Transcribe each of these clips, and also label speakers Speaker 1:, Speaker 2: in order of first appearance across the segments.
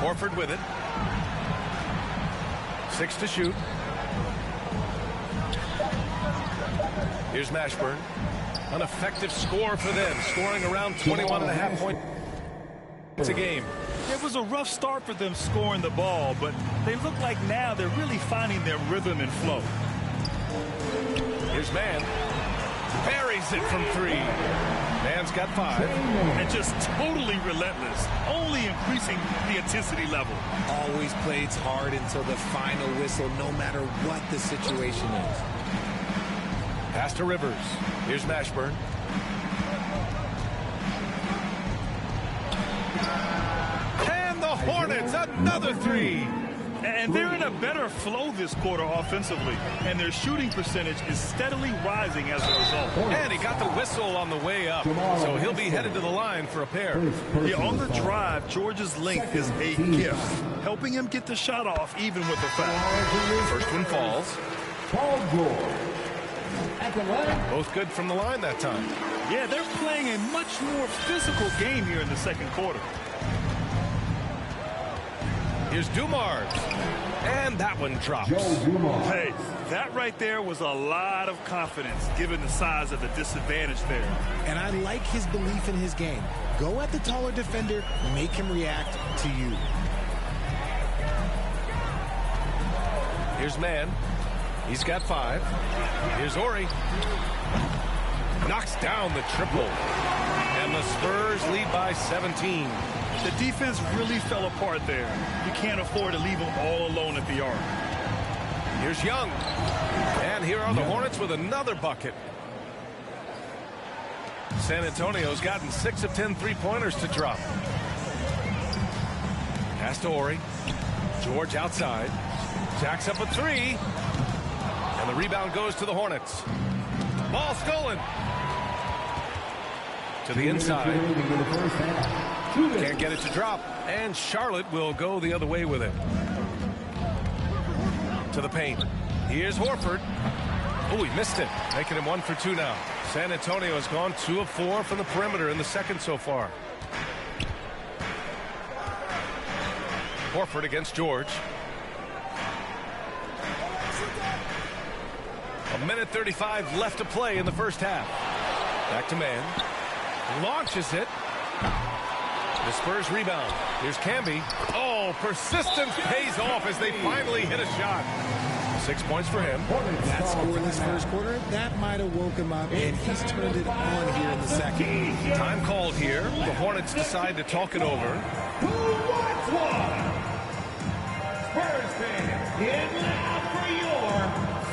Speaker 1: Horford with it. 6 to shoot. Here's Mashburn. An effective score for them, scoring around 21.5 points a game.
Speaker 2: It was a rough start for them scoring the ball, but they look like now they're really finding their rhythm and flow.
Speaker 1: Here's Mann. Buries it from 3. Mann's got 5.
Speaker 2: And just totally relentless, only increasing the intensity level.
Speaker 3: Always plays hard until the final whistle, no matter what the situation is.
Speaker 1: Pass to Rivers. Here's Mashburn. And the Hornets, another 3.
Speaker 2: And they're in a better flow this quarter offensively, and their shooting percentage is steadily rising as a result.
Speaker 1: And he got the whistle on the way up, so he'll be headed to the line for a pair.
Speaker 2: Yeah, on the drive, George's length is a gift, helping him get the shot off even with the foul.
Speaker 1: First one falls. Both good from the line that time.
Speaker 2: Yeah, they're playing a much more physical game here in the second quarter.
Speaker 1: Here's Dumars. And that one drops.
Speaker 2: Hey, that right there was a lot of confidence given the size of the disadvantage there.
Speaker 3: And I like his belief in his game. Go at the taller defender, make him react to you.
Speaker 1: Here's Mann. He's got 5. Here's Ori. Knocks down the triple. And the Spurs lead by 17.
Speaker 2: The defense really fell apart there. You can't afford to leave them all alone at the arc.
Speaker 1: Here's Young. And here are the Hornets with another bucket. San Antonio's gotten 6 of 10 3-pointers to drop. Pass to Ori. George outside. Jacks up a 3. And the rebound goes to the Hornets. Ball stolen. To the inside. Can't get it to drop. And Charlotte will go the other way with it. To the paint. Here's Horford. Oh, he missed it. Making him 1 for 2 now. San Antonio has gone 2 of 4 from the perimeter in the second so far. Horford against George. 1:35 left to play in the first half. Back to Mann. Launches it. The Spurs rebound. Here's Camby. Oh, persistence pays off as they finally hit a shot. 6 points for him.
Speaker 3: That score in this first quarter, that might have woke him up, and he's turned it on here in the second.
Speaker 1: Time called here. The Hornets decide to talk it over.
Speaker 4: Who wants one? Spurs fans, get loud for your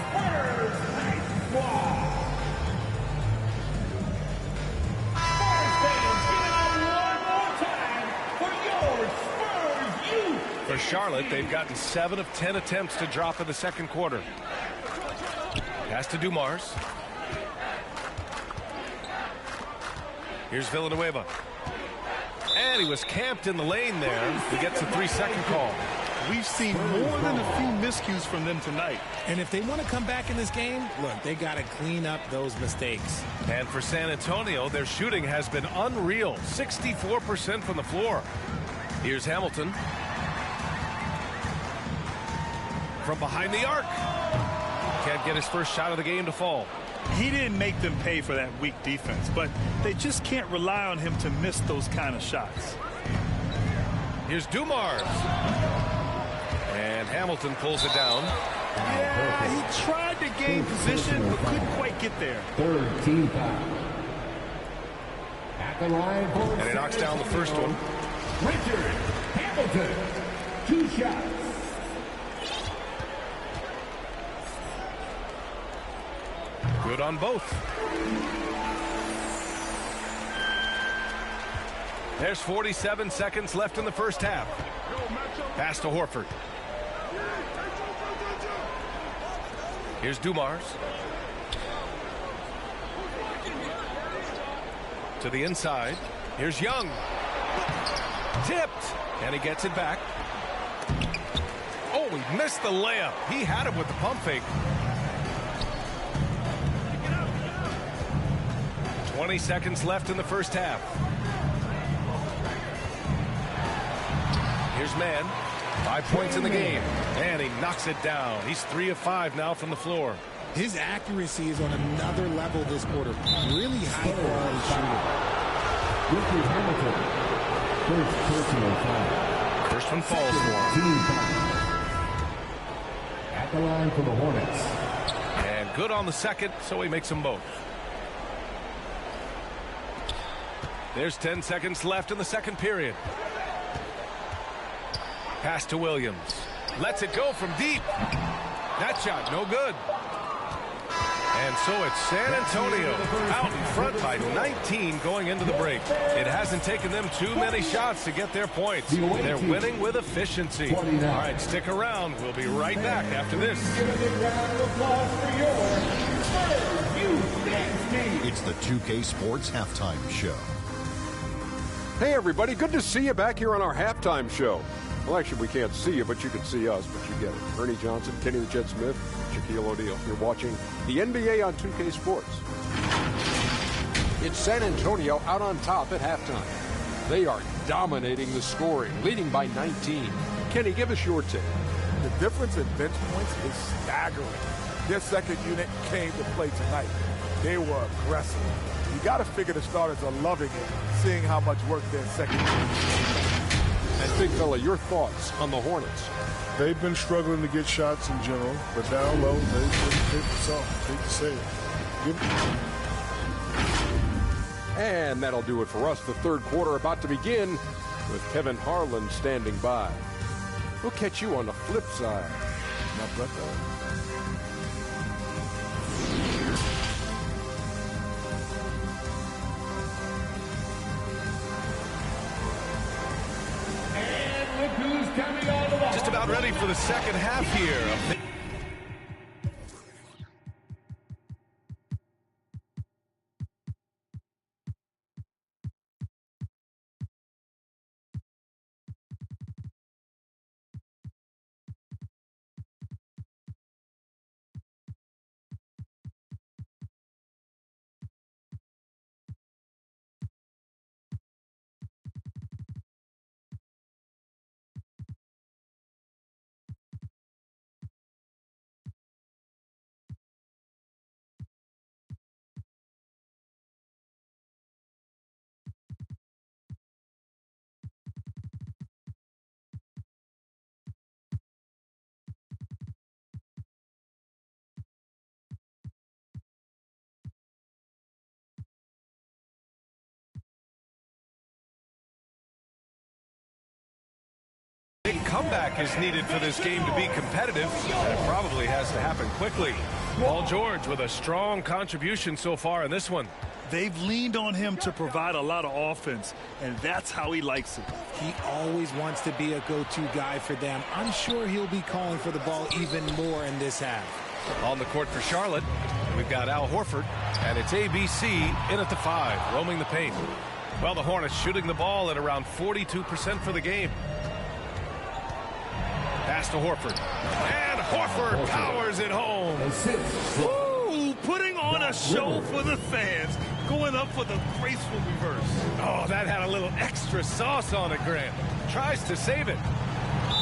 Speaker 4: Spurs Night Squad. Spurs fans, get out one more time for your Spurs youth.
Speaker 1: For Charlotte, they've gotten 7 of 10 attempts to drop in the second quarter. Pass to Dumars. Here's Villanueva. And he was camped in the lane there. He gets a 3-second call.
Speaker 2: We've seen more than a few miscues from them tonight.
Speaker 3: And if they want to come back in this game, look, they got to clean up those mistakes.
Speaker 1: And for San Antonio, their shooting has been unreal. 64% from the floor. Here's Hamilton. From behind the arc. Can't get his first shot of the game to fall.
Speaker 2: He didn't make them pay for that weak defense, but they just can't rely on him to miss those kind of shots.
Speaker 1: Here's Dumars. And Hamilton pulls it down.
Speaker 2: Yeah, he tried to gain position, but couldn't quite get there.
Speaker 4: Third team foul. At the line for
Speaker 1: And he knocks down the first one.
Speaker 4: Richard Hamilton. 2 shots.
Speaker 1: Good on both. There's 47 seconds left in the first half. Pass to Horford. Here's Dumars. To the inside. Here's Young. Tipped. And he gets it back. Oh, he missed the layup. He had it with the pump fake. 20 seconds left in the first half. Here's Here's Mann. 5 points in the game. And he knocks it down. He's 3 of 5 now from the floor.
Speaker 3: His accuracy is on another level this quarter. Really high-quality shooter.
Speaker 5: First personal foul.
Speaker 1: First one falls for him.
Speaker 5: At the line for the Hornets.
Speaker 1: And good on the second, so he makes them both. There's 10 seconds left in the second period. Pass to Williams. Lets it go from deep. That shot, no good. And so it's San Antonio out in front by 19 going into the break. It hasn't taken them too many shots to get their points. They're winning with efficiency. All right, stick around. We'll be right back after this.
Speaker 6: It's the 2K Sports Halftime Show.
Speaker 7: Hey, everybody. Good to see you back here on our halftime show. Well, actually, we can't see you, but you can see us, but you get it. Ernie Johnson, Kenny the Jet Smith, Shaquille O'Neal. You're watching the NBA on 2K Sports. It's San Antonio out on top at halftime. They are dominating the scoring, leading by 19. Kenny, give us your take.
Speaker 8: The difference in bench points is staggering. Their second unit came to play tonight. They were aggressive. You got to figure the starters are loving it, seeing how much work their second unit.
Speaker 7: And Big Fella, your thoughts on the Hornets?
Speaker 9: They've been struggling to get shots in general, but down low, they've been soft. Hate to say it.
Speaker 7: And that'll do it for us. The third quarter about to begin with Kevin Harlan standing by. We'll catch you on the flip side. My brother.
Speaker 1: Just about ready for the second half here. Big comeback is needed for this game to be competitive. That probably has to happen quickly. Paul George with a strong contribution so far in this one.
Speaker 2: They've leaned on him to provide a lot of offense, and that's how he likes it.
Speaker 3: He always wants to be a go-to guy for them. I'm sure he'll be calling for the ball even more in this half.
Speaker 1: On the court for Charlotte, we've got Al Horford, and it's ABC in at the 5, roaming the paint. Well, the Hornets shooting the ball at around 42% for the game. Pass to Horford. And Horford powers it home.
Speaker 2: Ooh, putting on a show for the fans. Going up for the graceful reverse.
Speaker 1: Oh, that had a little extra sauce on it, Grant. Tries to save it.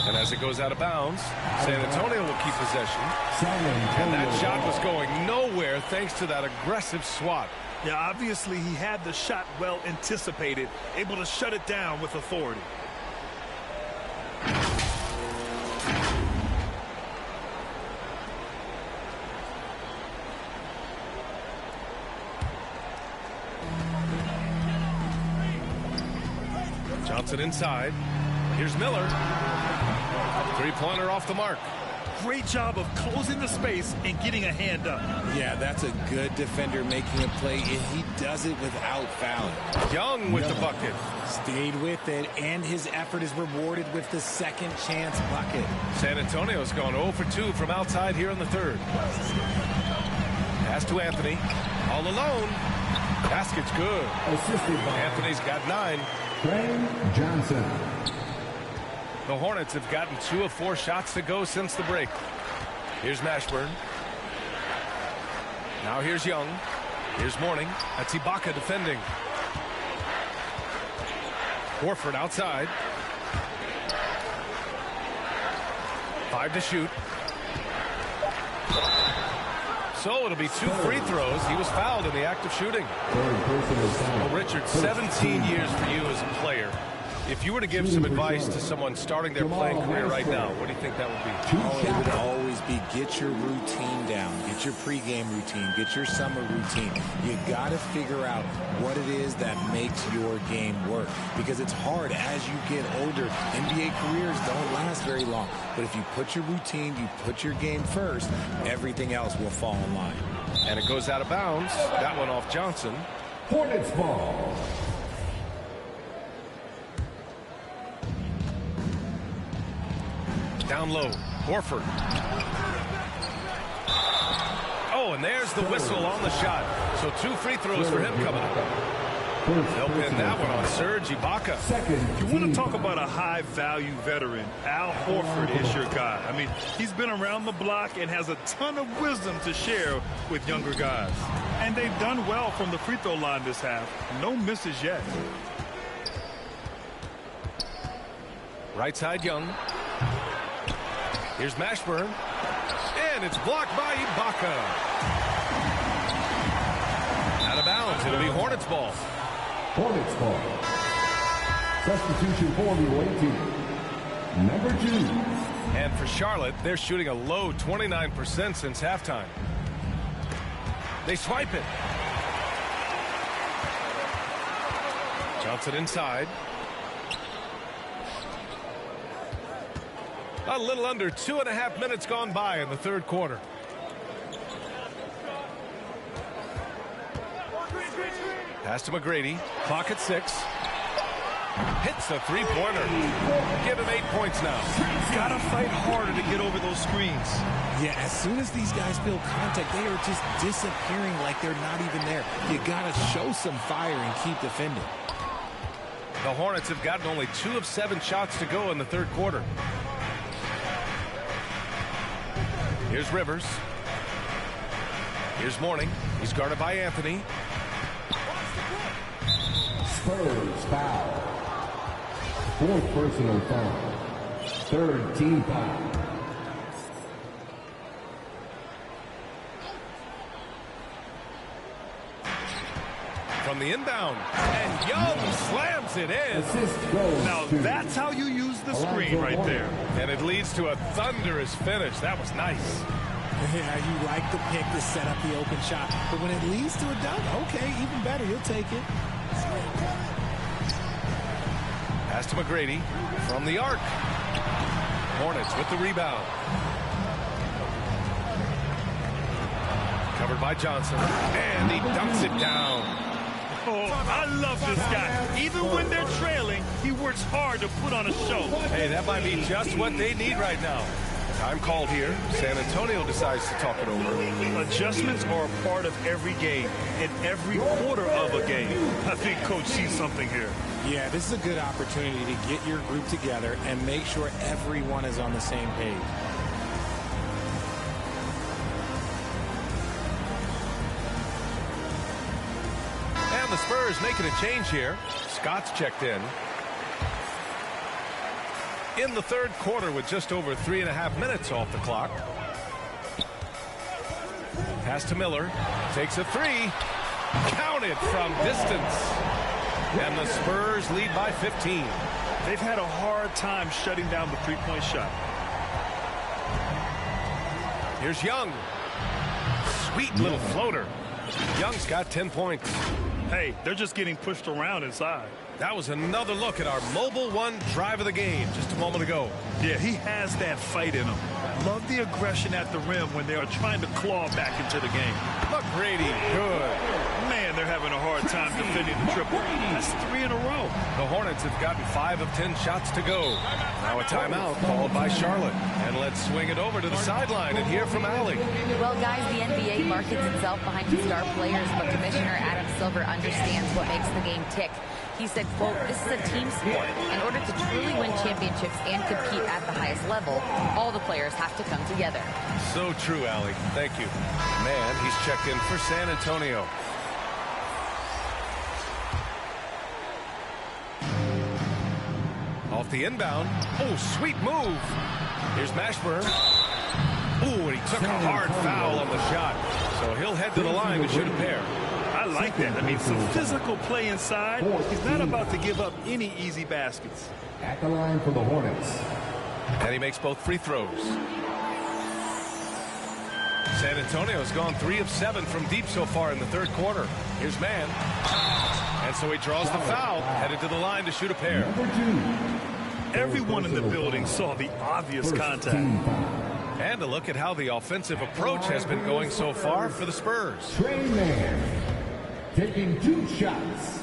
Speaker 1: And as it goes out of bounds, San Antonio will keep possession. And that shot was going nowhere thanks to that aggressive swat.
Speaker 2: Yeah, obviously he had the shot well anticipated, able to shut it down with authority.
Speaker 1: Johnson inside. Here's Miller. Three-pointer off the mark.
Speaker 2: Great job of closing the space and getting a hand up.
Speaker 3: Yeah, that's a good defender making a play, and he does it without fouling.
Speaker 1: Young with the bucket.
Speaker 3: Stayed with it, and his effort is rewarded with the second chance bucket.
Speaker 1: San Antonio's gone 0 for 2 from outside here in the third. Pass to Anthony. All alone. Basket's good. Anthony's got 9.
Speaker 5: Johnson.
Speaker 1: The Hornets have gotten 2 of 4 shots to go since the break. Here's Mashburn. Now here's Young. Here's Mourning. That's Ibaka defending. Horford outside. 5 to shoot. So it'll be 2 free throws. He was fouled in the act of shooting. Well, Richard, 17 years for you as a player. If you were to give some advice to someone starting their playing career right now, what do you think that would be?
Speaker 3: Oh, it would always be get your routine down. Get your pregame routine. Get your summer routine. You got to figure out what it is that makes your game work. Because it's hard as you get older. NBA careers don't last very long. But if you put your routine, you put your game first, everything else will fall in line.
Speaker 1: And it goes out of bounds. That one off Johnson.
Speaker 5: Hornets ball.
Speaker 1: Down low, Horford. Oh, and there's the whistle on the shot. So 2 free throws for him coming up. They'll pin that one on Serge Ibaka.
Speaker 2: You want to talk about a high-value veteran. Al Horford is your guy. I mean, he's been around the block and has a ton of wisdom to share with younger guys. And they've done well from the free throw line this half. No misses yet.
Speaker 1: Right side, Young. Here's Mashburn. And it's blocked by Ibaka. Out of bounds. It'll be Hornets ball.
Speaker 5: Hornets ball. Substitution for the away team. Number 2.
Speaker 1: And for Charlotte, they're shooting a low 29% since halftime. They swipe it. Johnson inside. A little under 2.5 minutes gone by in the third quarter. Pass to McGrady. Clock at 6. Hits a three-pointer. Give him 8 points now.
Speaker 2: Gotta fight harder to get over those screens.
Speaker 3: Yeah, as soon as these guys feel contact, they are just disappearing like they're not even there. You gotta show some fire and keep defending.
Speaker 1: The Hornets have gotten only 2 of 7 shots to go in the third quarter. Here's Rivers. Here's Mourning. He's guarded by Anthony.
Speaker 5: Spurs foul. 4th personal foul. 3rd team foul.
Speaker 1: From the inbound. And Young slams it in.
Speaker 2: Now that's how you use the screen right there.
Speaker 1: And it leads to a thunderous finish. That was nice.
Speaker 3: Yeah, you like the pick to set up the open shot. But when it leads to a dunk, okay, even better. You'll take it.
Speaker 1: Pass to McGrady from the arc. Hornets with the rebound. Covered by Johnson. And he dunks it down.
Speaker 2: Oh, I love this guy. Even when they're trailing, he works hard to put on a show.
Speaker 1: Hey, that might be just what they need right now. Time called here. San Antonio decides to talk it over.
Speaker 2: Adjustments are a part of every game, in every quarter of a game. I think Coach sees something here.
Speaker 3: Yeah, this is a good opportunity to get your group together and make sure everyone is on the same page.
Speaker 1: And the Spurs making a change here. Scott's checked in. In the third quarter with just over 3.5 minutes off the clock. Pass to Miller. Takes a 3. Counted from distance. And the Spurs lead by 15.
Speaker 2: They've had a hard time shutting down the three-point shot.
Speaker 1: Here's Young. Sweet little floater. Young's got 10 points.
Speaker 2: Hey, they're just getting pushed around inside.
Speaker 1: That was another look at our mobile one drive of the game just a moment ago.
Speaker 2: Yeah, he has that fight in him. Love the aggression at the rim when they are trying to claw back into the game.
Speaker 1: McGrady, good.
Speaker 2: Man, they're having a hard time defending the triple. That's 3 in a row.
Speaker 1: The Hornets have gotten 5 of 10 shots to go. Now a timeout called by Charlotte. And let's swing it over to the sideline and hear from Allie.
Speaker 10: Well, guys, the NBA markets itself behind its star players, but Commissioner Adam Silver understands what makes the game tick. He said, quote, "This is a team sport. In order to truly win championships and compete at the highest level, all the players have to come together."
Speaker 1: So true, Allie. Thank you. Man, he's checked in for San Antonio. Off the inbound. Oh, sweet move. Here's Mashburn. Ooh, and he took a hard foul on the shot. So he'll head to the line to shoot a pair.
Speaker 2: I like that. I mean, some physical play inside. He's not about to give up any easy baskets.
Speaker 5: At the line for the Hornets.
Speaker 1: And he makes both free throws. San Antonio's gone 3 of 7 from deep so far in the third quarter. Here's Mann. And so he draws the foul, headed to the line to shoot a pair.
Speaker 2: Everyone in the building saw the obvious contact.
Speaker 1: And a look at how the offensive approach has been going so far for the Spurs.
Speaker 5: Trey Mann taking 2 shots.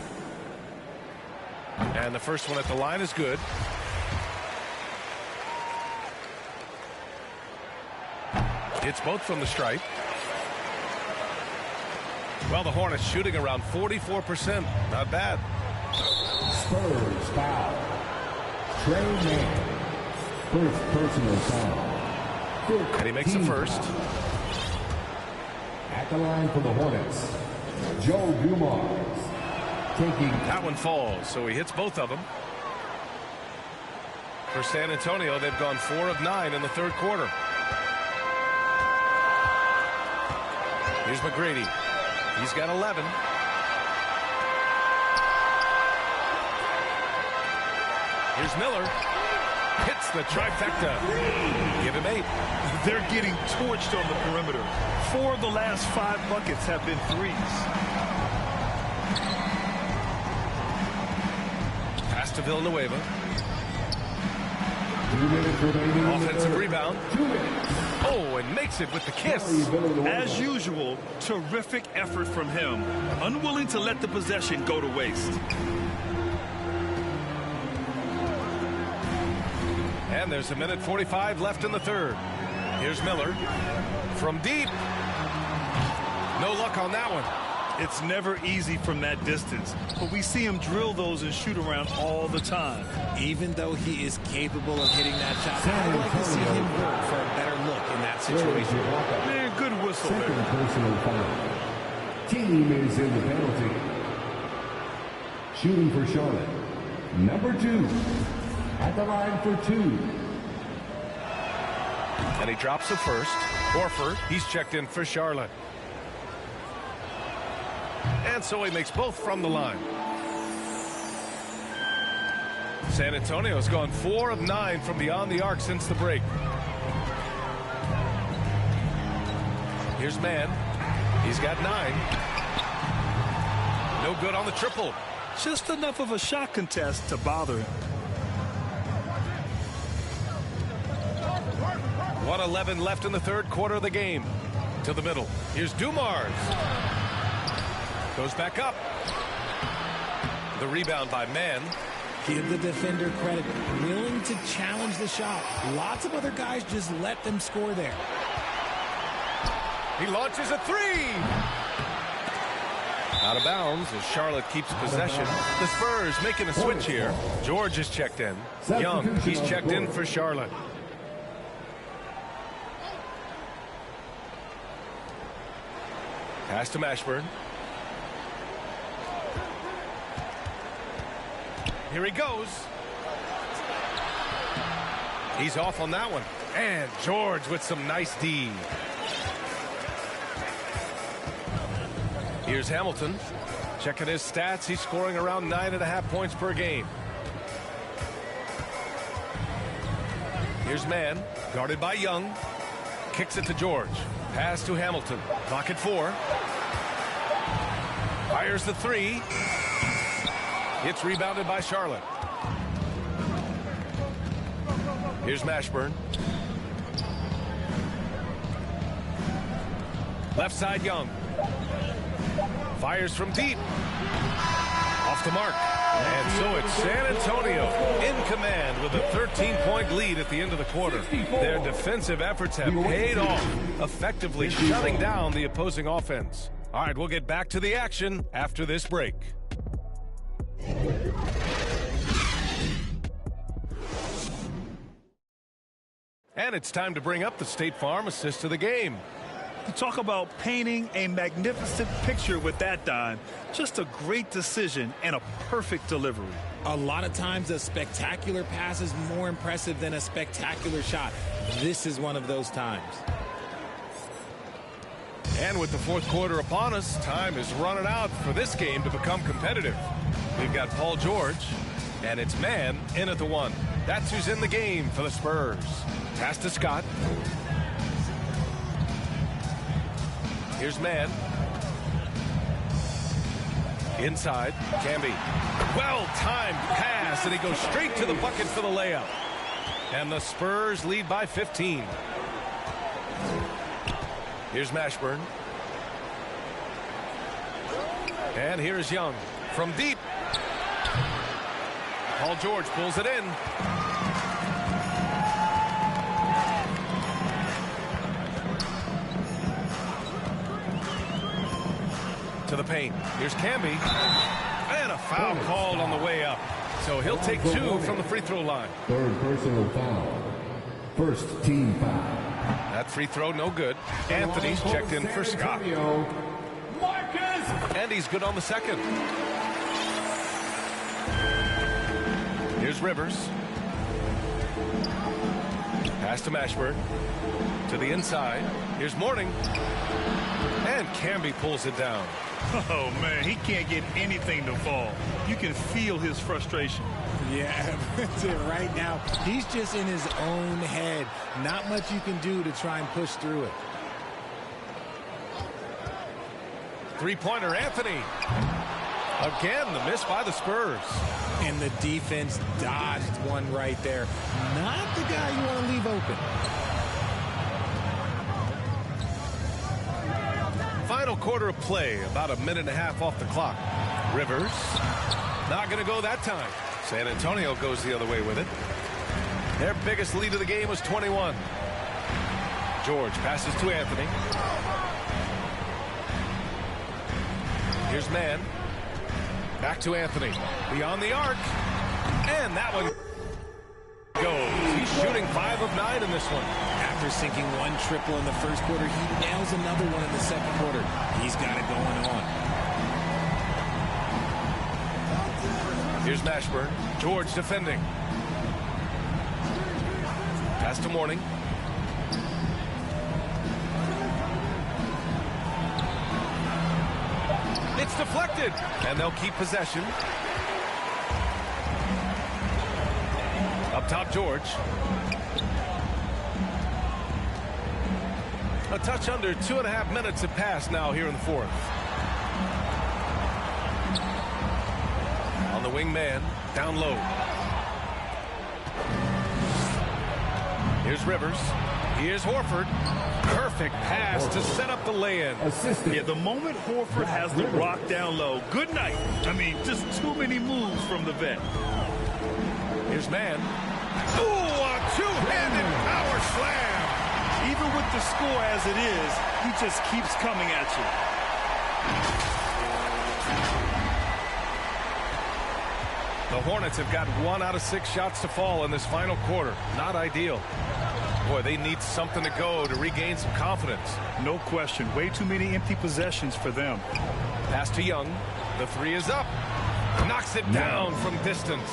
Speaker 1: And the first one at the line is good. It's both from the stripe. Well, the Hornets shooting around 44%. Not bad.
Speaker 5: Spurs foul. Trey Mann. First personal foul.
Speaker 1: And he makes the first.
Speaker 5: At the line for the Hornets, Joe Dumars taking.
Speaker 1: That one falls, so he hits both of them. For San Antonio, they've gone 4 of 9 in the third quarter. Here's McGrady. He's got 11. Here's Miller. Hits the trifecta. Give him 8.
Speaker 2: They're getting torched on the perimeter. 4 of the last 5 buckets have been threes.
Speaker 1: Pass to Villanueva.
Speaker 5: 2 minutes remaining.
Speaker 1: Offensive rebound.
Speaker 5: 2 minutes.
Speaker 1: Oh, and makes it with the kiss.
Speaker 2: As usual, terrific effort from him. Unwilling to let the possession go to waste.
Speaker 1: And there's 1:45 left in the third. Here's Miller. From deep. No luck on that one.
Speaker 2: It's never easy from that distance, but we see him drill those and shoot around all the time.
Speaker 3: Even though he is capable of hitting that shot, I'd like to see him work for a better look in that situation.
Speaker 2: Man, good whistle
Speaker 5: Second
Speaker 2: there.
Speaker 5: personal foul. Team is in the penalty. Shooting for Charlotte, number 2. At the line for 2.
Speaker 1: And he drops the first. Horford, he's checked in for Charlotte. And so he makes both from the line. San Antonio's gone 4 of 9 from beyond the arc since the break. Here's Mann. He's got 9. No good on the triple.
Speaker 2: Just enough of a shot contest to bother him.
Speaker 1: 1:11 left in the third quarter of the game. To the middle. Here's Dumars. Goes back up. The rebound by Mann.
Speaker 3: Give the defender credit. Willing to challenge the shot. Lots of other guys just let them score there.
Speaker 1: He launches a 3. Out of bounds as Charlotte keeps possession. The Spurs making a switch here. George is checked in. Young, he's checked in for Charlotte. Pass to Mashburn. Here he goes. He's off on that one. And George with some nice D. Here's Hamilton. Checking his stats. He's scoring around 9.5 points per game. Here's Mann. Guarded by Young. Kicks it to George. Pass to Hamilton. Clock at 4. Fires the 3. It's rebounded by Charlotte. Here's Mashburn. Left side Young. Fires from deep. Off the mark. And so it's San Antonio in command with a 13-point lead at the end of the quarter. Their defensive efforts have paid off, effectively shutting down the opposing offense. All right, we'll get back to the action after this break. And it's time to bring up the State Farm assist of the game.
Speaker 2: You talk about painting a magnificent picture with that dime. Just a great decision and a perfect delivery.
Speaker 3: A lot of times a spectacular pass is more impressive than a spectacular shot. This is one of those times.
Speaker 1: And with the fourth quarter upon us, time is running out for this game to become competitive. We've got Paul George, and it's man in at the 1. That's who's in the game for the Spurs. Pass to Scott. Here's man. Inside, Camby. Well-timed pass, and he goes straight to the bucket for the layup. And the Spurs lead by 15. Here's Mashburn. And here's Young from deep. Paul George pulls it in. To the paint. Here's Camby. And a foul called on the way up. So he'll take 2 from the free throw line.
Speaker 5: Third personal foul. First team foul.
Speaker 1: That free throw no good. Anthony's checked in for Scott. And he's good on the second. Here's Rivers. Pass to Mashburn. To the inside. Here's Mourning. And Camby pulls it down.
Speaker 2: Oh, man, he can't get anything to fall. You can feel his frustration.
Speaker 3: Yeah, that's it right now. He's just in his own head. Not much you can do to try and push through it.
Speaker 1: Three-pointer, Anthony. Again, the miss by the Spurs.
Speaker 3: And the defense dodged one right there. Not the guy you want to leave open.
Speaker 1: Final quarter of play, about a minute and a half off the clock. Rivers, not going to go that time. San Antonio goes the other way with it. Their biggest lead of the game was 21. George passes to Anthony. Here's man. Back to Anthony. Beyond the arc. And that one goes. He's shooting 5 of 9 in this one.
Speaker 3: After sinking 1 triple in the first quarter, he nails another one in the second quarter. He's got it going on.
Speaker 1: Here's Mashburn. George defending. Pass to Mourning. It's deflected, and they'll keep possession. Up top, George. A touch under 2.5 minutes have passed now here in the fourth. On the wing man, down low. Here's Rivers. Here's Horford. Perfect pass to set up the lay-in.
Speaker 2: Yeah, the moment Horford has the rock down low, good night. I mean, just too many moves from the vet.
Speaker 1: Here's man. Ooh, a two-handed power slam.
Speaker 2: Even with the score as it is, he just keeps coming at you.
Speaker 1: The Hornets have got 1 out of 6 shots to fall in this final quarter. Not ideal. Boy, they need something to go to regain some confidence.
Speaker 2: No question. Way too many empty possessions for them.
Speaker 1: Pass to Young. The 3 is up. Knocks it down from distance.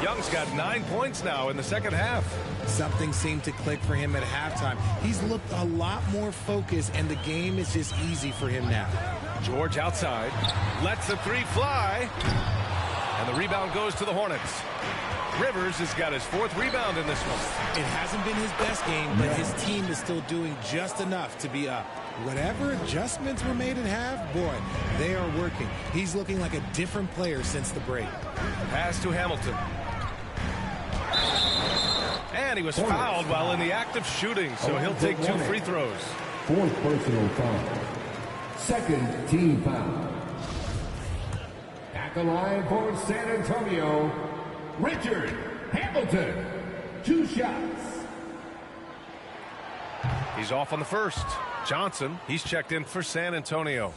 Speaker 1: Young's got 9 points now in the second half.
Speaker 3: Something seemed to click for him at halftime. He's looked a lot more focused, and the game is just easy for him now.
Speaker 1: George outside. Lets the 3 fly. And the rebound goes to the Hornets. Rivers has got his 4th rebound in this one.
Speaker 3: It hasn't been his best game, but his team is still doing just enough to be up. Whatever adjustments were made at half, boy, they are working. He's looking like a different player since the break.
Speaker 1: Pass to Hamilton. And he was fouled while in the act of shooting, so he'll take 2 free throws.
Speaker 5: 4th personal foul. Second team foul. At the line for San Antonio, Richard Hamilton. 2 shots.
Speaker 1: He's off on the first. Johnson, he's checked in for San Antonio.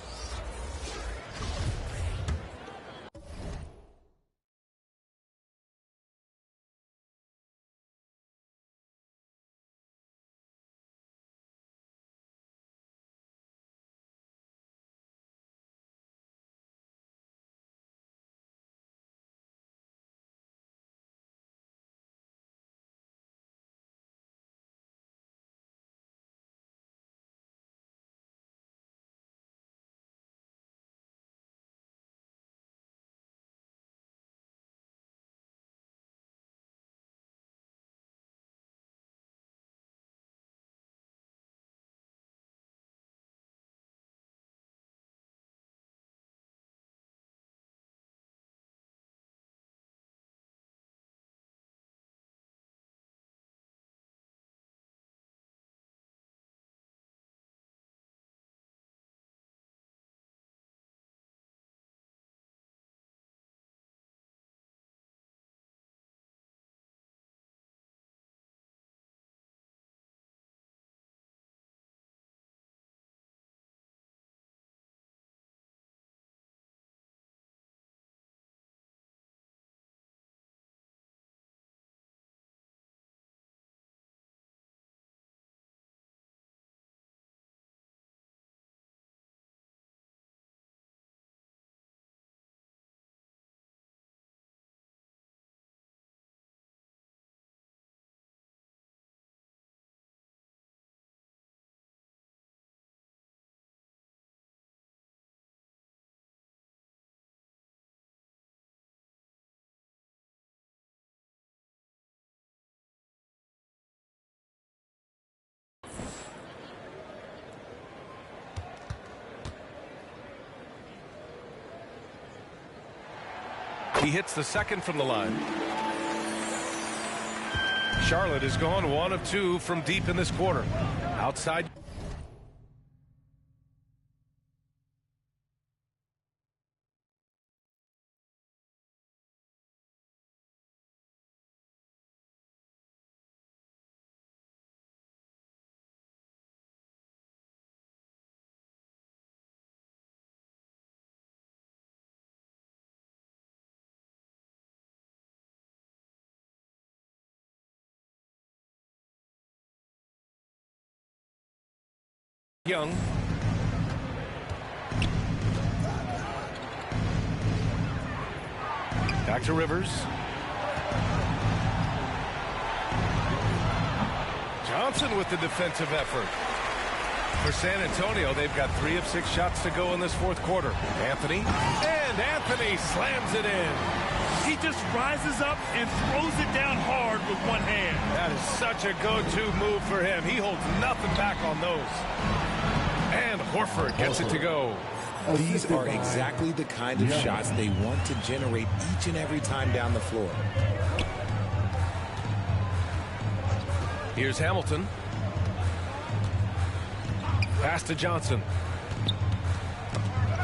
Speaker 1: He hits the second from the line. Charlotte is gone 1 of 2 from deep in this quarter. Outside. Young. Back to Rivers. Johnson with the defensive effort. For San Antonio, they've got 3 of 6 shots to go in this fourth quarter. Anthony. And Anthony slams it in.
Speaker 2: He just rises up and throws it down hard with one hand.
Speaker 1: That is such a go-to move for him. He holds nothing back on those. And Horford gets it to go.
Speaker 3: These are exactly the kind of shots they want to generate each and every time down the floor.
Speaker 1: Here's Hamilton. Pass to Johnson.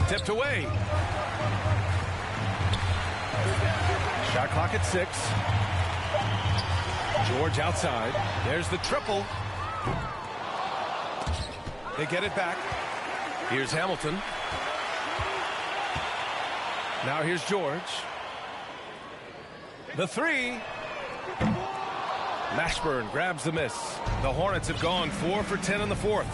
Speaker 1: Tipped away. Shot clock at 6. George outside. There's the triple. They get it back. Here's Hamilton. Now here's George. The 3. Mashburn grabs the miss. The Hornets have gone 4 for 10 in the fourth.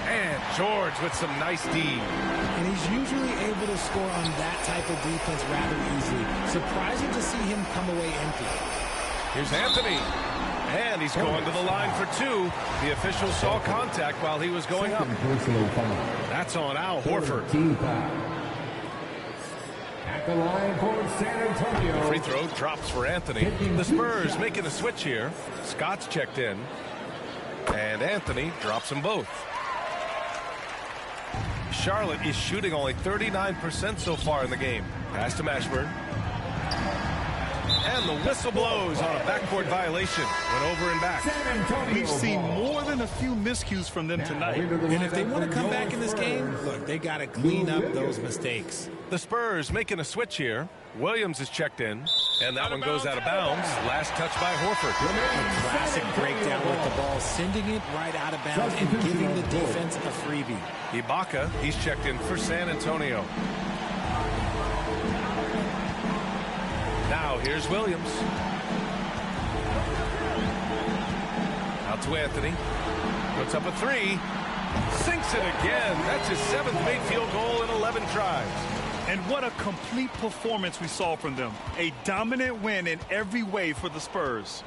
Speaker 1: And George with some nice D.
Speaker 3: And he's usually able to score on that type of defense rather easily. Surprising to see him come away empty.
Speaker 1: Here's Anthony. And he's going to the line for 2. The official saw contact while he was going up. That's on Al Horford.
Speaker 5: At the line for San Antonio.
Speaker 1: Free throw drops for Anthony. The Spurs making a switch here. Scott's checked in. And Anthony drops them both. Charlotte is shooting only 39% so far in the game. Pass to Mashburn. And the whistle blows on a backcourt violation. Went over and back.
Speaker 2: We've seen more than a few miscues from them tonight.
Speaker 3: And if they want to come back in this game, look, they got to clean up those mistakes.
Speaker 1: The Spurs making a switch here. Williams is checked in. And that one goes out of bounds. Last touch by Horford.
Speaker 3: A classic breakdown with the ball, sending it right out of bounds and giving the defense a freebie.
Speaker 1: Ibaka, he's checked in for San Antonio. Now here's Williams. Out to Anthony. Puts up a 3. Sinks it again. That's his 7th made field goal in 11 tries.
Speaker 2: And what a complete performance we saw from them. A dominant win in every way for the Spurs.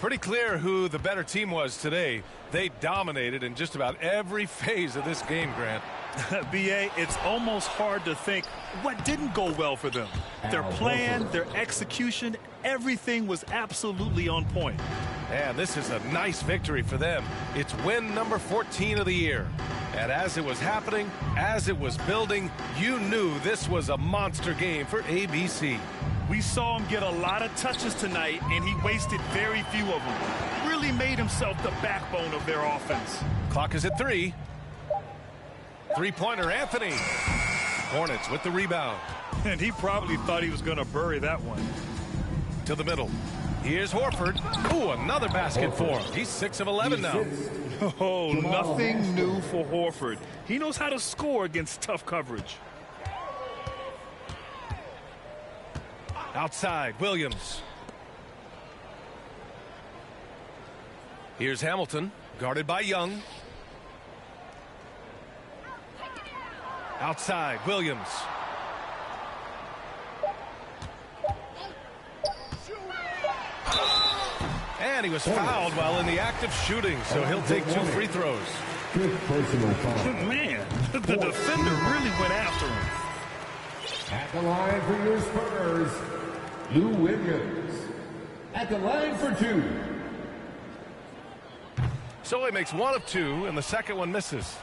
Speaker 1: Pretty clear who the better team was today. They dominated in just about every phase of this game, Grant.
Speaker 2: B.A., it's almost hard to think what didn't go well for them. Their plan, their execution, everything was absolutely on point.
Speaker 1: And this is a nice victory for them. It's win number 14 of the year. And as it was happening, as it was building, you knew this was a monster game for ABC.
Speaker 2: We saw him get a lot of touches tonight, and he wasted very few of them. Really made himself the backbone of their offense.
Speaker 1: Clock is at 3. Three-pointer, Anthony. Hornets with the rebound.
Speaker 2: And he probably thought he was going to bury that one.
Speaker 1: To the middle. Here's Horford. Ooh, another basket for him. He's 6 of 11 now.
Speaker 2: Oh, nothing new for Horford. He knows how to score against tough coverage.
Speaker 1: Outside, Williams. Here's Hamilton, guarded by Young. Outside, Williams. And he was fouled while in the act of shooting, so he'll take 2 free throws.
Speaker 2: Man, the defender really went after him.
Speaker 5: At the line for your Spurs, Lou Williams. At the line for 2.
Speaker 1: So he makes 1 of 2, and the second one misses.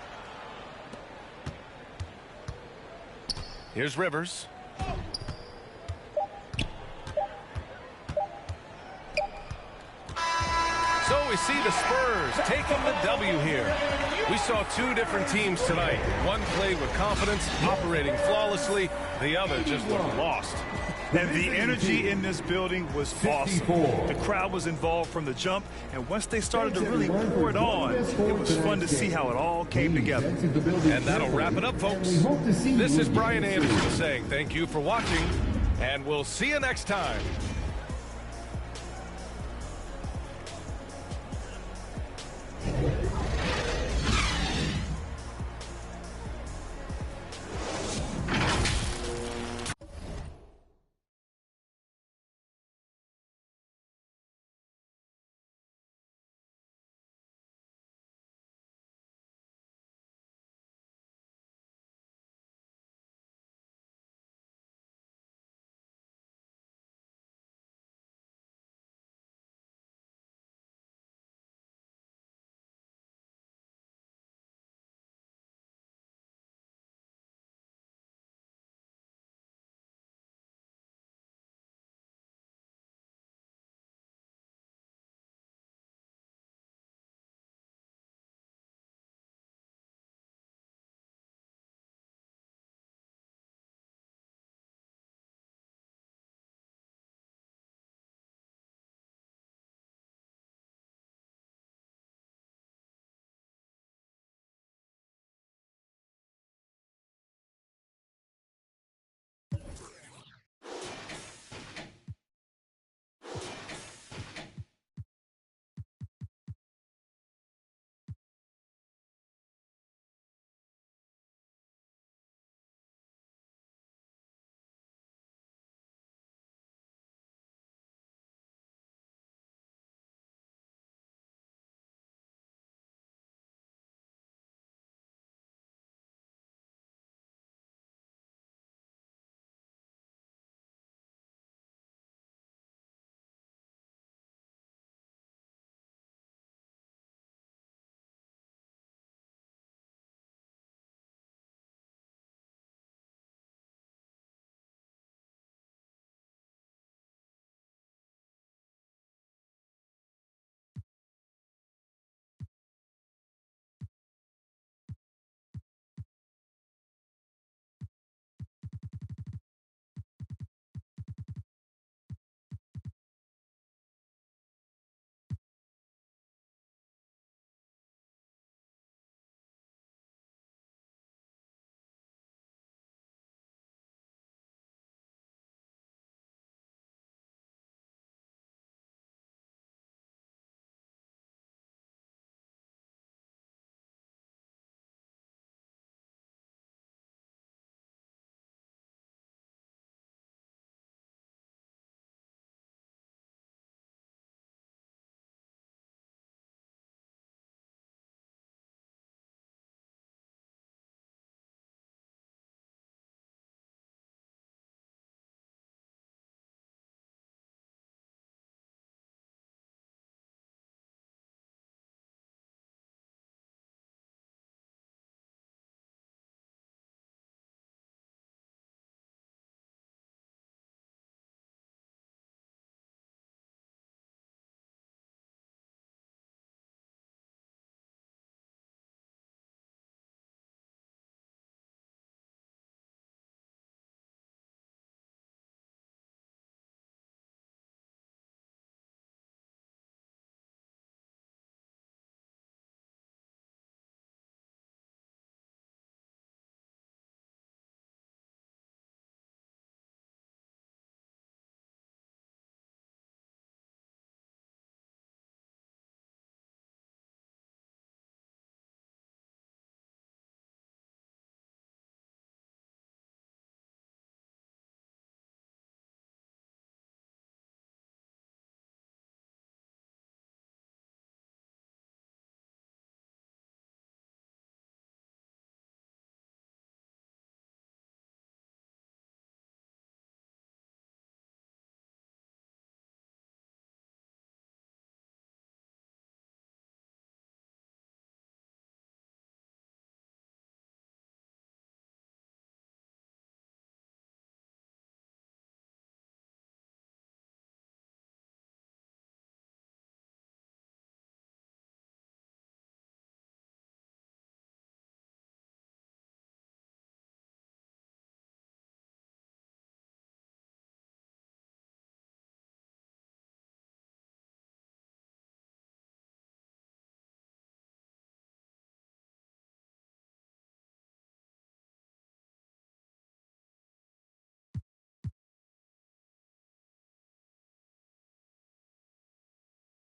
Speaker 1: Here's Rivers. So we see the Spurs taking the W here. We saw two different teams tonight. One played with confidence, operating flawlessly. The other just looked lost.
Speaker 2: And the energy in this building was awesome. The crowd was involved from the jump, and once they started to really pour it on, it was fun to see how it all came together.
Speaker 1: And that'll wrap it up, folks. This is Brian Anderson saying thank you for watching, and we'll see you next time.